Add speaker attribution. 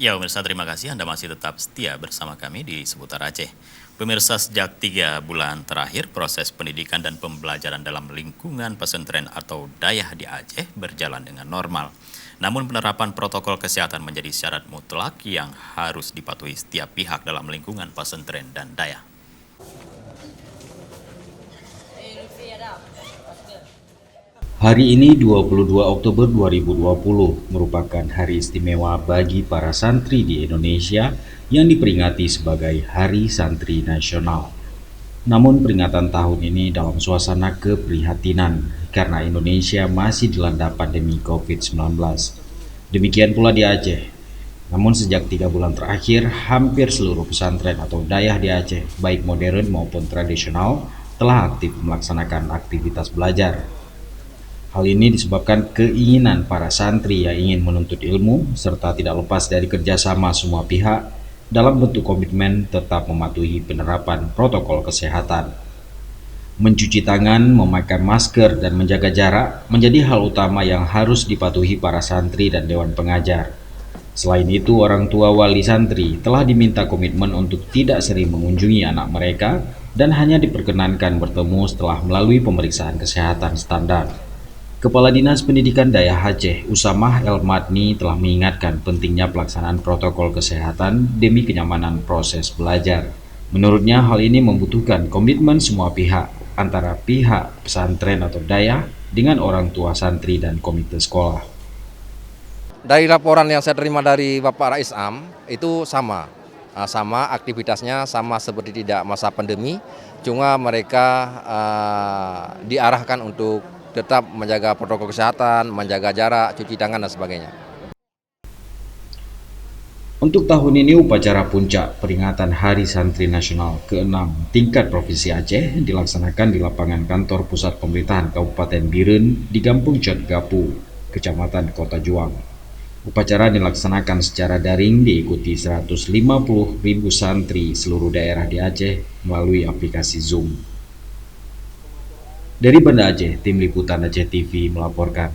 Speaker 1: Ya, pemirsa, terima kasih Anda masih tetap setia bersama kami di Seputar Aceh. Pemirsa, sejak 3 bulan terakhir, proses pendidikan dan pembelajaran dalam lingkungan pesantren atau dayah di Aceh berjalan dengan normal. Namun penerapan protokol kesehatan menjadi syarat mutlak yang harus dipatuhi setiap pihak dalam lingkungan pesantren dan dayah.
Speaker 2: Hari ini 22 Oktober 2020 merupakan hari istimewa bagi para santri di Indonesia yang diperingati sebagai Hari Santri Nasional. Namun peringatan tahun ini dalam suasana keprihatinan karena Indonesia masih dilanda pandemi COVID-19. Demikian pula di Aceh. Namun sejak 3 bulan terakhir, hampir seluruh pesantren atau dayah di Aceh, baik modern maupun tradisional, telah aktif melaksanakan aktivitas belajar. Hal ini disebabkan keinginan para santri yang ingin menuntut ilmu serta tidak lepas dari kerjasama semua pihak dalam bentuk komitmen tetap mematuhi penerapan protokol kesehatan. Mencuci tangan, memakai masker, dan menjaga jarak menjadi hal utama yang harus dipatuhi para santri dan dewan pengajar. Selain itu, orang tua wali santri telah diminta komitmen untuk tidak sering mengunjungi anak mereka dan hanya diperkenankan bertemu setelah melalui pemeriksaan kesehatan standar. Kepala Dinas Pendidikan Dayah Aceh, Usamah El Madni, telah mengingatkan pentingnya pelaksanaan protokol kesehatan demi kenyamanan proses belajar. Menurutnya, hal ini membutuhkan komitmen semua pihak, antara pihak pesantren atau dayah dengan orang tua santri dan komite sekolah.
Speaker 3: Dari laporan yang saya terima dari Bapak Rais Am, itu sama. Sama aktivitasnya, sama seperti tidak masa pandemi, cuma mereka diarahkan untuk tetap menjaga protokol kesehatan, menjaga jarak, cuci tangan, dan sebagainya.
Speaker 2: Untuk tahun ini, upacara puncak peringatan Hari Santri Nasional ke-6 tingkat Provinsi Aceh dilaksanakan di lapangan kantor pusat pemerintahan Kabupaten Biren di Kampung Cot Gapu, Kecamatan Kota Juang. Upacara dilaksanakan secara daring diikuti 150.000 santri seluruh daerah di Aceh melalui aplikasi Zoom. Dari Banda Aceh, Tim Liputan Aceh TV melaporkan.